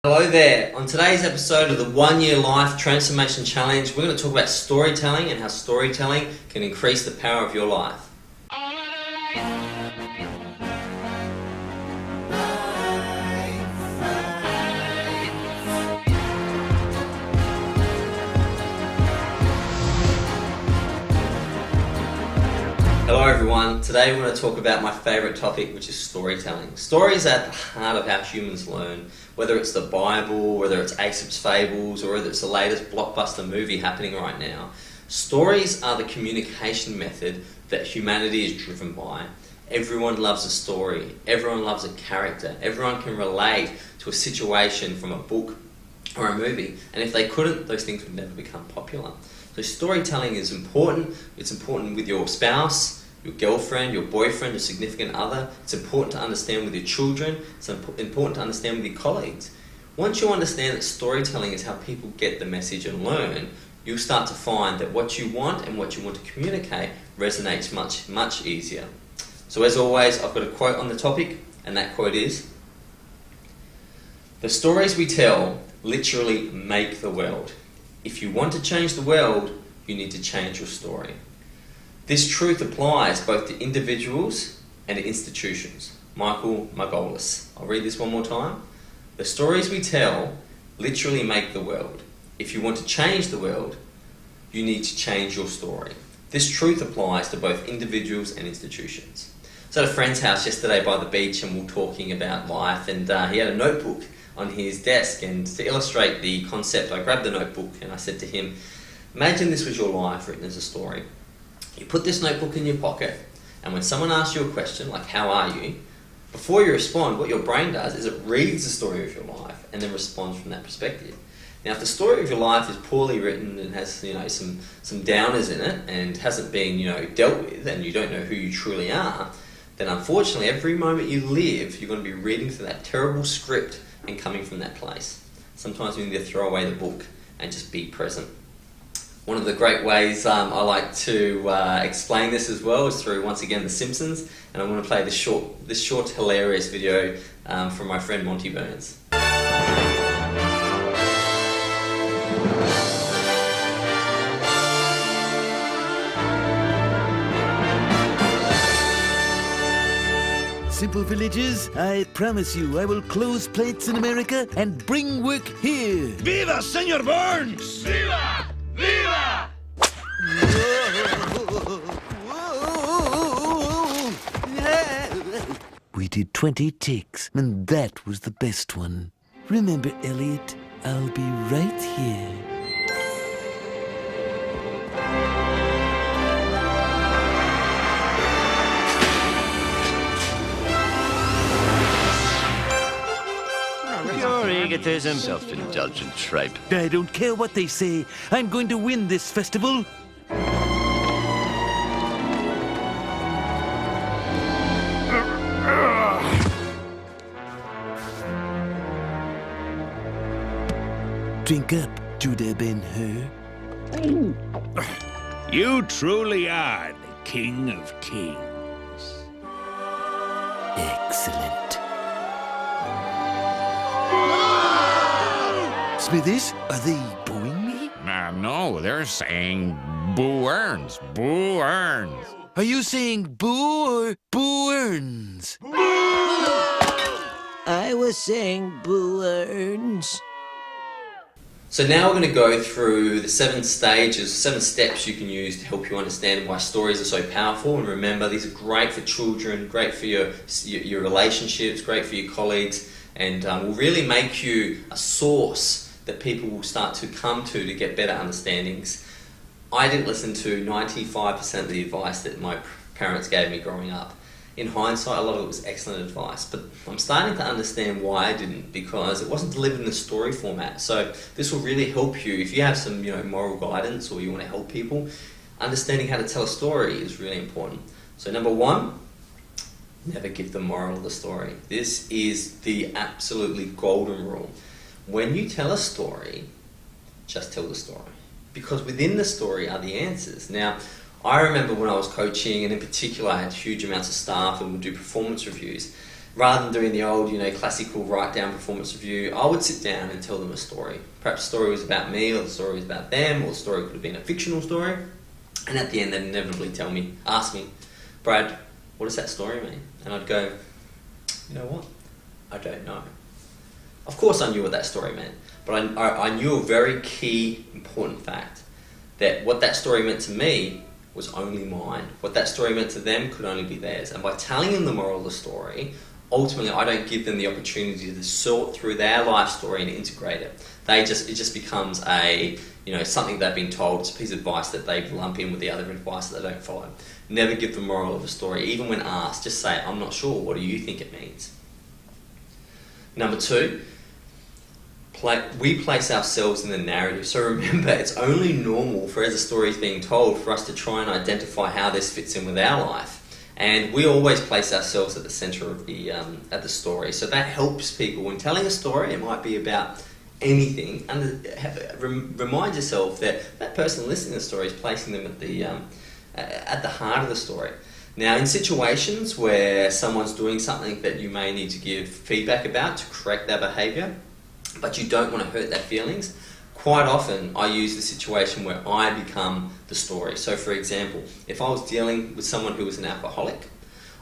Hello there. On today's episode of the 1 Year Life Transformation Challenge, we're going to talk about storytelling and how storytelling can increase the power of your life. Hello everyone. Today we're going to talk about my favourite topic, which is storytelling. Stories are at the heart of how humans learn, whether it's the Bible, whether it's Aesop's Fables, or whether it's the latest blockbuster movie happening right now. Stories are the communication method that humanity is driven by. Everyone loves a story. Everyone loves a character. Everyone can relate to a situation from a book or a movie, and if they couldn't, those things would never become popular. So storytelling is important. It's important with your spouse, your girlfriend, your boyfriend, your significant other. It's important to understand with your children. It's important to understand with your colleagues. Once you understand that storytelling is how people get the message and learn, you'll start to find that what you want and what you want to communicate resonates much, much easier. So as always, I've got a quote on the topic, and that quote is, "The stories we tell literally make the world. If you want to change the world, you need to change your story." This truth applies both to individuals and to institutions. Michael Margolis. I'll read this one more time. "The stories we tell literally make the world. If you want to change the world, you need to change your story." This truth applies to both individuals and institutions. So I was at a friend's house yesterday by the beach, and we were talking about life, and he had a notebook on his desk, and to illustrate the concept, I grabbed the notebook and I said to him, imagine this was your life written as a story. You put this notebook in your pocket, and when someone asks you a question like, how are you? Before you respond, what your brain does is it reads the story of your life and then responds from that perspective. Now, if the story of your life is poorly written and has some downers in it and hasn't been dealt with, and you don't know who you truly are, then unfortunately every moment you live you're going to be reading through that terrible script and coming from that place. Sometimes we need to throw away the book and just be present. One of the great ways I like to explain this as well is through, once again, The Simpsons, and I'm going to play this short hilarious video from my friend Monty Burns. Simple villagers, I promise you I will close plants in America and bring work here. Viva, Senor Burns! Viva! Viva! We did 20 takes, and that was the best one. Remember, Elliot, I'll be right here. Pure egotism. Self-indulgent tripe. I don't care what they say. I'm going to win this festival. Drink up, Judah Ben-Hur. You truly are the King of Kings. Excellent. Smithers, are they booing me? No, they're saying Boo Earns. Boo Earns. Are you saying boo or boo earns? I was saying Boo Earns. So now we're going to go through the 7 steps you can use to help you understand why stories are so powerful. And remember, these are great for children, great for your relationships, great for your colleagues, and will really make you a source that people will start to come to get better understandings. I didn't listen to 95% of the advice that my parents gave me growing up. In hindsight, a lot of it was excellent advice, but I'm starting to understand why I didn't, because it wasn't delivered in a story format. So this will really help you if you have some moral guidance or you want to help people. Understanding how to tell a story is really important. So number 1, never give the moral of the story. This is the absolutely golden rule. When you tell a story, just tell the story, because within the story are the answers. Now, I remember when I was coaching, and in particular I had huge amounts of staff and would do performance reviews, Rather than doing the old, classical write-down performance review, I would sit down and tell them a story. Perhaps the story was about me, or the story was about them, or the story could have been a fictional story. And at the end, they'd inevitably ask me, Brad, what does that story mean? And I'd go, you know what? I don't know. Of course I knew what that story meant, but I knew a very key, important fact, that what that story meant to me was only mine. What that story meant to them could only be theirs. And by telling them the moral of the story, ultimately I don't give them the opportunity to sort through their life story and integrate it. It just becomes something they've been told. It's a piece of advice that they lump in with the other advice that they don't follow. Never give the moral of a story. Even when asked, just say, I'm not sure, what do you think it means? Number 2, we place ourselves in the narrative. So remember, it's only normal for, as a story is being told, for us to try and identify how this fits in with our life. And we always place ourselves at the centre of the story. So that helps people. When telling a story, it might be about anything. And remind yourself that person listening to the story is placing them at the heart of the story. Now, in situations where someone's doing something that you may need to give feedback about to correct their behaviour, but you don't want to hurt their feelings, quite often I use the situation where I become the story. So for example, if I was dealing with someone who was an alcoholic,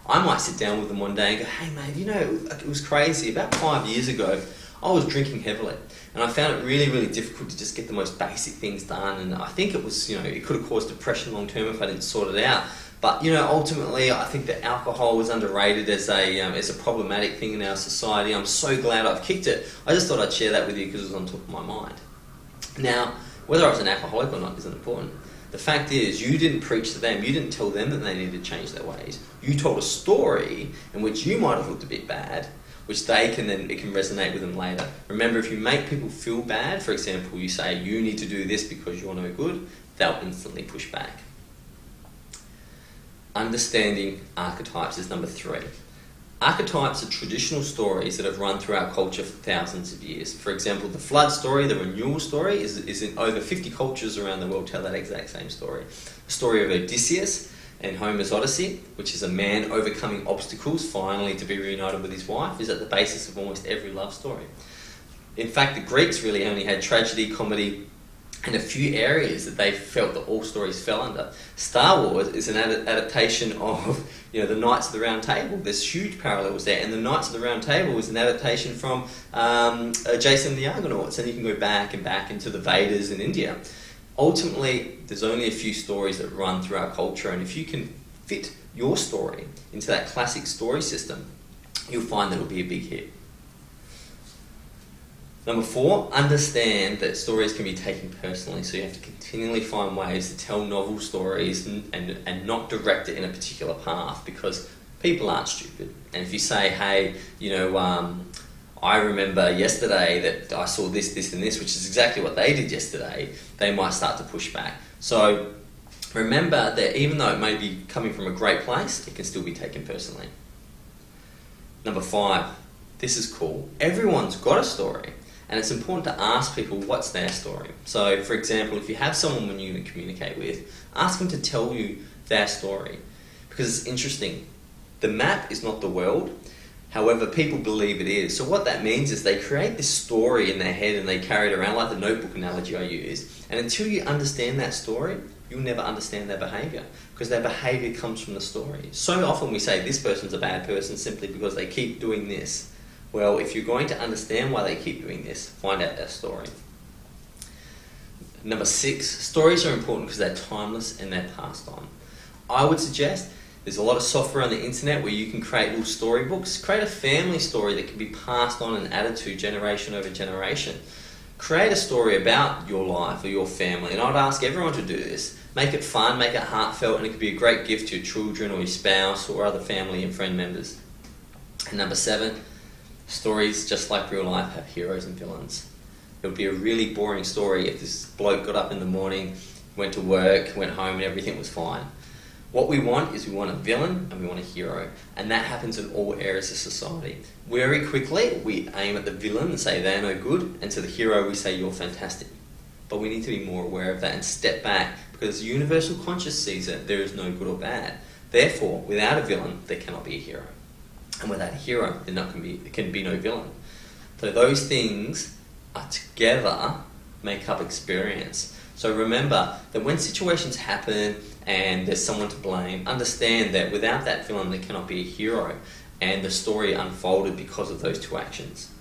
I might sit down with them one day and go, hey mate, it was crazy. About 5 years ago, I was drinking heavily, and I found it really, really difficult to just get the most basic things done, and I think it was, it could have caused depression long term if I didn't sort it out. But ultimately, I think that alcohol was underrated as a problematic thing in our society. I'm so glad I've kicked it. I just thought I'd share that with you because it was on top of my mind. Now, whether I was an alcoholic or not isn't important. The fact is, you didn't preach to them. You didn't tell them that they needed to change their ways. You told a story in which you might have looked a bit bad, which it can resonate with them later. Remember, if you make people feel bad, for example, you say, you need to do this because you're no good, they'll instantly push back. Understanding archetypes is number 3. Archetypes are traditional stories that have run through our culture for thousands of years. For example, the flood story, the renewal story, is in over 50 cultures around the world tell that exact same story. The story of Odysseus and Homer's Odyssey, which is a man overcoming obstacles finally to be reunited with his wife, is at the basis of almost every love story. In fact, the Greeks really only had tragedy, comedy, and a few areas that they felt that all stories fell under. Star Wars is an adaptation of the Knights of the Round Table. There's huge parallels there, and the Knights of the Round Table was an adaptation from Jason and the Argonauts, and you can go back and back into the Vedas in India. Ultimately, there's only a few stories that run through our culture, and if you can fit your story into that classic story system, you'll find that it'll be a big hit. Number 4, understand that stories can be taken personally, so you have to continually find ways to tell novel stories and not direct it in a particular path, because people aren't stupid. And if you say, hey, I remember yesterday that I saw this, this and this, which is exactly what they did yesterday, they might start to push back. So remember that even though it may be coming from a great place, it can still be taken personally. Number 5, this is cool. Everyone's got a story. And it's important to ask people what's their story. So, for example, if you have someone when you communicate with, ask them to tell you their story. Because it's interesting. The map is not the world. However, people believe it is. So what that means is they create this story in their head and they carry it around, like the notebook analogy I used. And until you understand that story, you'll never understand their behaviour. Because their behaviour comes from the story. So often we say this person's a bad person simply because they keep doing this. Well, if you're going to understand why they keep doing this, find out their story. Number 6, stories are important because they're timeless and they're passed on. I would suggest there's a lot of software on the internet where you can create little storybooks. Create a family story that can be passed on and added to generation over generation. Create a story about your life or your family, and I'd ask everyone to do this. Make it fun, make it heartfelt, and it could be a great gift to your children or your spouse or other family and friend members. And number 7, stories, just like real life, have heroes and villains. It would be a really boring story if this bloke got up in the morning, went to work, went home and everything was fine. What we want is we want a villain and we want a hero. And that happens in all areas of society. Very quickly, we aim at the villain and say they're no good, and to the hero we say you're fantastic. But we need to be more aware of that and step back, because the universal conscious sees that there is no good or bad. Therefore, without a villain, there cannot be a hero. And without a hero, there can be no villain. So those things are together make up experience. So remember that when situations happen and there's someone to blame, understand that without that villain there cannot be a hero, and the story unfolded because of those two actions.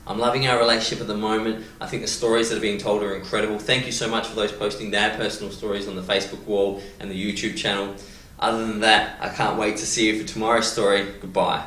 I'm loving our relationship at the moment. I think the stories that are being told are incredible. Thank you so much for those posting their personal stories on the Facebook wall and the YouTube channel. Other than that, I can't wait to see you for tomorrow's story. Goodbye.